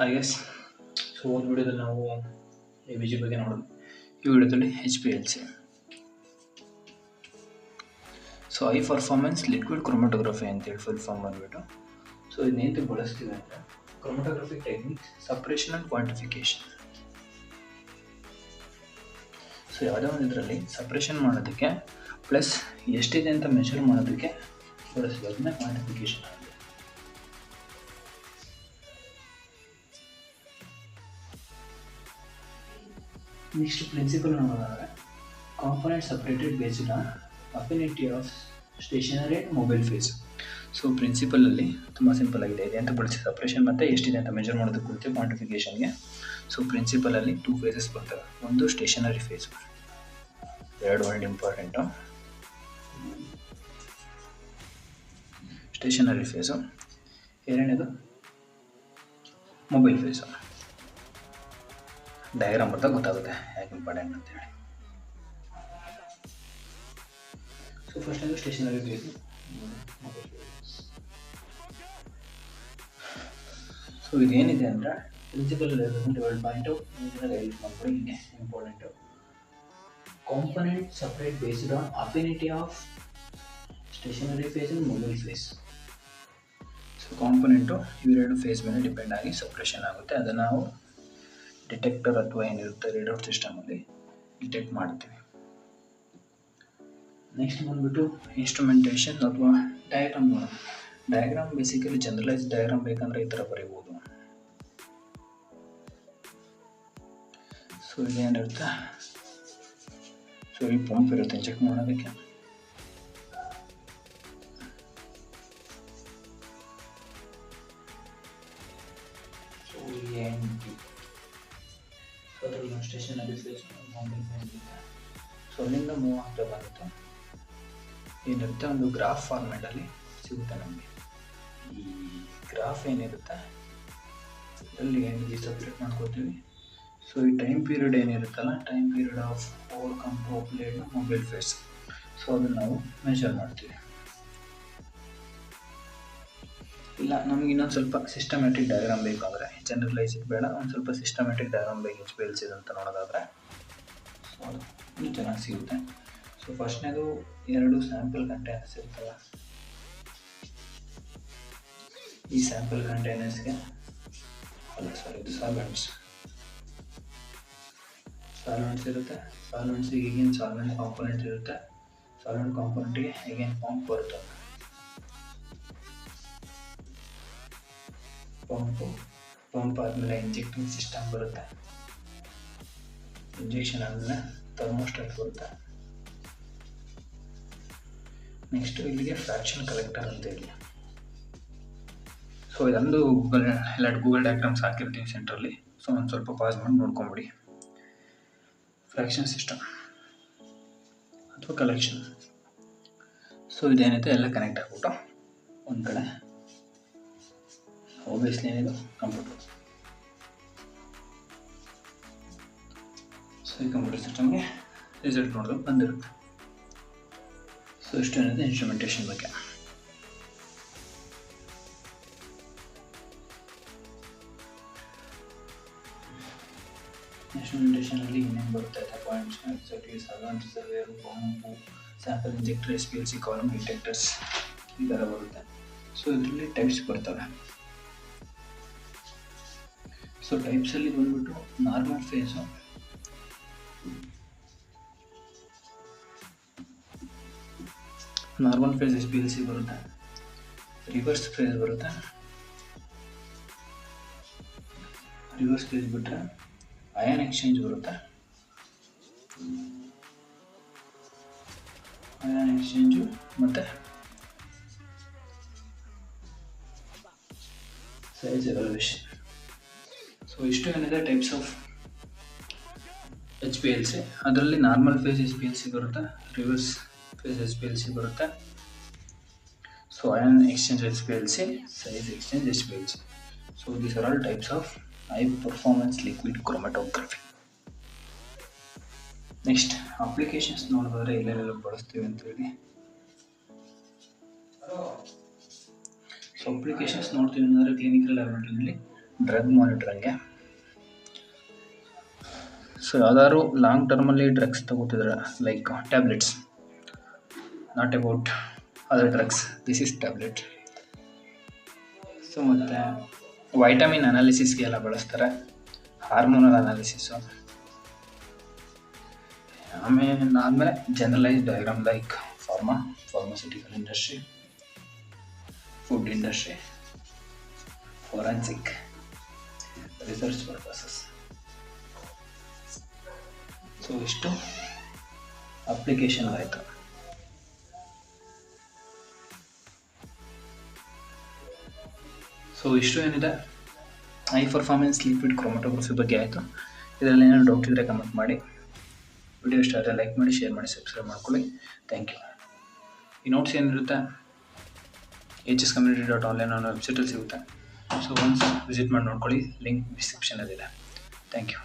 I guess so ಒಂದು ವಿಡಿಯೋದಲ್ಲಿ ನಾವು ಎ ವಿ ಜಿ ಬಗ್ಗೆ ನೋಡೋದು. ಈ ವಿಡಿಯೋದಲ್ಲಿ HPLC. So high performance liquid chromatography ಅಂತೇಳಿ ಫುಲ್ ಫಾರ್ಮ್ ಬಂದುಬಿಟ್ಟು. ಸೊ ಇದನ್ನೇಂತ ಬಳಸ್ತೀವಿ ಅಂದರೆ chromatography technique separation and quantification. So ಯಾವುದೇ ಒಂದು ಇದರಲ್ಲಿ ಸಪ್ರೇಷನ್ ಮಾಡೋದಕ್ಕೆ ಪ್ಲಸ್ ಎಷ್ಟಿದೆ ಅಂತ ಮೆಷರ್ ಮಾಡೋದಕ್ಕೆ ಬಳಸ್ತೀವಿ, ಅದನ್ನ ಕ್ವಾಂಟಿಫಿಕೇಷನ್ ಆಗಿದೆ. ನೆಕ್ಸ್ಟ್ ಪ್ರಿನ್ಸಿಪಲ್ ನೋಡೋದಾದರೆ component separated based on affinity of stationary and mobile phase. So ಪ್ರಿನ್ಸಿಪಲಲ್ಲಿ ತುಂಬ ಸಿಂಪಲ್ ಆಗಿದೆ. ಇದೆ ಅಂತ ಬಳಸಿ ಸಪ್ರೇಷನ್ ಮತ್ತು ಎಷ್ಟಿದೆ ಅಂತ ಮೆಜರ್ ಮಾಡೋದಕ್ಕೆ ಕುರಿತು ಕ್ವಾಂಟಿಫಿಕೇಷನ್ಗೆ. ಸೊ ಪ್ರಿನ್ಸಿಪಲಲ್ಲಿ 2 ಫೇಸಸ್ ಬರ್ತವೆ. ಒಂದು ಸ್ಟೇಷನರಿ ಫೇಸು, ಎರಡು ವರ್ಡ್ ಇಂಪಾರ್ಟೆಂಟು. ಸ್ಟೇಷನರಿ ಫೇಸು, ಎರಡನೇದು ಮೊಬೈಲ್ ಫೇಸು. ಡಯಾಗ್ರಾಮ್ ಬರ್ತಾ ಗೊತ್ತಾಗುತ್ತೆ ಯಾಕೆ ಇಂಪಾರ್ಟೆಂಟ್ ಅಂತೇಳಿ. ಸೊ ಫಸ್ಟ್ ಅದು stationary phase, mobile phase. So ಇದೇನಿದೆ ಅಂದರೆ ಪ್ರಿನ್ಸಿಪಲ್ ಪಾಯಿಂಟ್ ಆಫ್ ರೈಟ್ ಮಾಡ್ಕೊಂಡು ಹಿಂಗೆ important. Component separate based on affinity of stationary phase and mobile phase. So component ಇವೆರಡು ಫೇಸ್ ಮೇಲೆ ಡಿಪೆಂಡ್ ಆಗಿ ಸಪ್ರೇಷನ್ ಆಗುತ್ತೆ. ಅದನ್ನು ನಾವು ಡಿಟೆಕ್ಟರ್ ಅಥವಾ ಏನಿರುತ್ತೆ ರೀಡೌಟ್ ಸಿಸ್ಟಮಲ್ಲಿ ಡಿಟೆಕ್ಟ್ ಮಾಡ್ತೀವಿ. ನೆಕ್ಸ್ಟ್ ಬಂದುಬಿಟ್ಟು ಇನ್ಸ್ಟ್ರುಮೆಂಟೇಷನ್ ಅಥವಾ ಡಯಾಗ್ರಾಮ್ ನೋಡೋಣ. ಡಯಾಗ್ರಾಮ್ ಬೇಸಿಕಲಿ ಜನರಲೈಸ್ ಡಯಾಗ್ರಾಮ್ ಬೇಕಂದರೆ ಈ ಥರ ಬರೀಬೋದು. ಸೊ ಇದೇನಿರುತ್ತೆ, ಸೊ ಇಲ್ಲಿ ಪಂಪ್ ಇರುತ್ತೆ ಚೆಕ್ ಮಾಡೋದಕ್ಕೆ. ಸೊ ಅದರಲ್ಲಿ ಸ್ಟೇಷನರಿ ಫೇಸ್ ಮೊಬೈಲ್ ಫೇಸ್ ಇದೆ. ಸೊ ಅಲ್ಲಿಂದ ಮೂವ್ ಆಗ್ತಾ ಬರುತ್ತೆ. ಏನಿರುತ್ತೆ ಒಂದು ಗ್ರಾಫ್ ಫಾರ್ಮ್ಯಾಟಲ್ಲಿ ಸಿಗುತ್ತೆ ನಮಗೆ. ಈ ಗ್ರಾಫ್ ಏನಿರುತ್ತೆ ಅಲ್ಲಿ ಏನಿದೆ ಸಪ್ರೇಟ್ ಮಾಡ್ಕೋತೀವಿ. ಸೊ ಈ ಟೈಮ್ ಪೀರಿಯಡ್ ಏನಿರುತ್ತಲ್ಲ, time period of overcome to applied mobile phase. So ಅದನ್ನು ನಾವು ಮೆಷರ್ ಮಾಡ್ತೀವಿ. ಇಲ್ಲ ನಮ್ಗೆ ಇನ್ನೊಂದು ಸ್ವಲ್ಪ ಸಿಸ್ಟಮ್ಯಾಟಿಕ್ ಡಯಾಗ್ರಾಮ್ ಬೇಕಾದರೆ, ಜನರಲೈಸ್ ಬೇಡ, ಒಂದು ಸ್ವಲ್ಪ ಸಿಸ್ಟಮ್ಯಾಟಿಕ್ ಡಯಾಗ್ರಾಮ್ ಬೇಕು HPLC ಅಂತ ನೋಡೋದಾದರೆ ಸೊ ಅದು ಇನ್ನೂ ಚೆನ್ನಾಗಿ ಸಿಗುತ್ತೆ. ಸೊ ಫಸ್ಟ್ನೇದು 2 ಸ್ಯಾಂಪಲ್ ಕಂಟೈನರ್ಸ್ ಇರ್ತಲ್ಲ, ಈ ಸ್ಯಾಂಪಲ್ ಕಂಟೈನರ್ಸ್ಗೆ ಇದು ಸಾಲ್ವೆಂಟ್ಸ್ ಇರುತ್ತೆ. ಸಾಲ್ವೆಂಟ್ಸಿಗೆ ಈಗೇನು ಸಾಲ್ವೆಂಟ್ ಕಾಂಪೊನೆಂಟ್ ಇರುತ್ತೆ, ಸಾಲ್ವೆಂಟ್ ಕಾಂಪೊನೆಂಟ್ಗೆ ಈಗೇನು ಪಂಪ್ ಬರುತ್ತೆ. ಪಂಪ್ ಆದಮೇಲೆ ಇಂಜೆಕ್ಟಿಂಗ್ ಸಿಸ್ಟಮ್ ಬರುತ್ತೆ. ಇಂಜೆಕ್ಷನ್ ಆದಮೇಲೆ ಥರ್ಮೋಸ್ಟಾಟ್ ಬರುತ್ತೆ. ನೆಕ್ಸ್ಟ್ ಇಲ್ಲಿಗೆ ಫ್ರಾಕ್ಷನ್ ಕಲೆಕ್ಟರ್ ಅಂತ ಹೇಳಿ. ಸೊ ಇದೊಂದು ಗೂಗಲ್ ಡಯಾಗ್ರಾಮ್ಸ್ ಹಾಕಿರ್ತೀವಿ ಸೆಂಟ್ರಲ್ಲಿ. ಸೊ ಒಂದು ಸ್ವಲ್ಪ ಪಾಸ್ ಮಾಡಿ ನೋಡ್ಕೊಂಬಿಡಿ. ಫ್ರಾಕ್ಷನ್ ಸಿಸ್ಟಮ್ ಅಥವಾ ಕಲೆಕ್ಷನ್. ಸೊ ಇದೇನೈತೆ ಎಲ್ಲ ಕನೆಕ್ಟ್ ಆಗ್ಬಿಟ್ಟು ಒಂದು ಕಡೆ ಆಬ್ವಿಯಸ್ಲಿ ಏನಿದು ಕಂಪ್ಯೂಟರ್. ಸೊ ಈ ಕಂಪ್ಯೂಟರ್ ಸಿಸ್ಟಮ್ಗೆ ರಿಸಲ್ಟ್ ನೋಡೋದು ಬಂದಿರುತ್ತೆ. ಸೊ ಇಷ್ಟು ಏನಿದೆ ಇನ್ಸ್ಟ್ರುಮೆಂಟೇಷನ್ ಬಗ್ಗೆ. ಇನ್ಸ್ಟ್ರುಮೆಂಟೇಷನಲ್ಲಿ ಏನೇನು ಬರುತ್ತೆ ಅಂತ ಪಾಯಿಂಟ್ಸ್ ಎಕ್ಸಾಕ್ಟ್ಲಿ ಸಾಲ್ವೆಂಟ್ ಸರ್ವೇರು, pump, sample injector, HPLC column detectors ಈ ಥರ ಬರುತ್ತೆ. ಸೊ ಇದರಲ್ಲಿ ಟೈಪ್ಸ್ ಬರ್ತವೆ. ಸೊ ಟೈಪ್ಸಲ್ಲಿ ಬಂದ್ಬಿಟ್ಟು normal phase, normal phase HPLC ಬರುತ್ತೆ. ರಿವರ್ಸ್ ಫೇಸ್ ಬರುತ್ತೆ. ರಿವರ್ಸ್ ಫೇಸ್ ಬಿಟ್ಟರೆ ಅಯಾನ್ ಎಕ್ಸ್ಚೇಂಜ್ ಬರುತ್ತೆ. ಅಯಾನ್ ಎಕ್ಸ್ಚೇಂಜು ಮತ್ತು ಸೈಜ್ ಎವಲ್ಯೂಷನ್. ಸೊ ಇಷ್ಟು ಏನಿದೆ ಟೈಪ್ಸ್ ಆಫ್ HPLC. ಅದರಲ್ಲಿ ನಾರ್ಮಲ್ ಫೇಸ್ HPLC ಬರುತ್ತೆ, ರಿವರ್ಸ್ ಫೇಸ್ HPLC ಬರುತ್ತೆ. So ion exchange HPLC, size exchange HPLC. So these are all types of high performance liquid chromatography. Next applications ನೋಡೋದಾದ್ರೆ ಎಲ್ಲೆಲ್ಲ ಬಳಸ್ತೀವಿ ಅಂತೇಳಿ. So applications ನೋಡ್ತೀವಿ ಅಂದರೆ ಕ್ಲಿನಿಕಲ್ ಲ್ಯಾಬೊರೇಟರಿಯಲ್ಲಿ ಡ್ರಗ್ ಮಾನಿಟ್ರಿಂಗ್ಗೆ. ಸೊ ಯಾವ್ದಾದ್ರು ಲಾಂಗ್ ಟರ್ಮಲ್ಲಿ ಡ್ರಗ್ಸ್ ತಗೋತಿದ್ರೆ like tablets, not about other drugs, this is tablet. So ಮತ್ತು ವೈಟಮಿನ್ ಅನಾಲಿಸಿಸ್ಗೆಲ್ಲ ಬಳಸ್ತಾರೆ, ಹಾರ್ಮೋನಲ್ ಅನಾಲಿಸಿಸು. ಆಮೇಲೆ generalise diagram like pharmaceutical industry, food industry, forensic, research purposes. So ಇಷ್ಟು ಅಪ್ಲಿಕೇಶನ್ ಆಯಿತು. ಸೊ ಇಷ್ಟು ಏನಿದೆ ಹೈ ಪರ್ಫಾರ್ಮೆನ್ಸ್ ಲಿಕ್ವಿಡ್ ಕ್ರೋಮಟೋಗ್ರಫಿ ಬಗ್ಗೆ ಆಯಿತು. ಇದರಲ್ಲಿ ಏನಾದ್ರು ಡೌಟ್ ಇದ್ದರೆ ಕಮೆಂಟ್ ಮಾಡಿ. ವಿಡಿಯೋ ಇಷ್ಟ ಆದರೆ ಲೈಕ್ ಮಾಡಿ, ಶೇರ್ ಮಾಡಿ, ಸಬ್ಸ್ಕ್ರೈಬ್ ಮಾಡ್ಕೊಳ್ಳಿ. Thank you. ಈ ನೋಟ್ಸ್ ಏನಿರುತ್ತೆ hscommunity.online ಅನ್ನೋ ವೆಬ್ಸೈಟಲ್ಲಿ ಸಿಗುತ್ತೆ. ಸೊ ಒನ್ಸ್ ವಿಸಿಟ್ ಮಾಡಿ ನೋಡ್ಕೊಳ್ಳಿ, ಲಿಂಕ್ ಡಿಸ್ಕ್ರಿಪ್ಷನಲ್ಲಿದೆ. Thank you.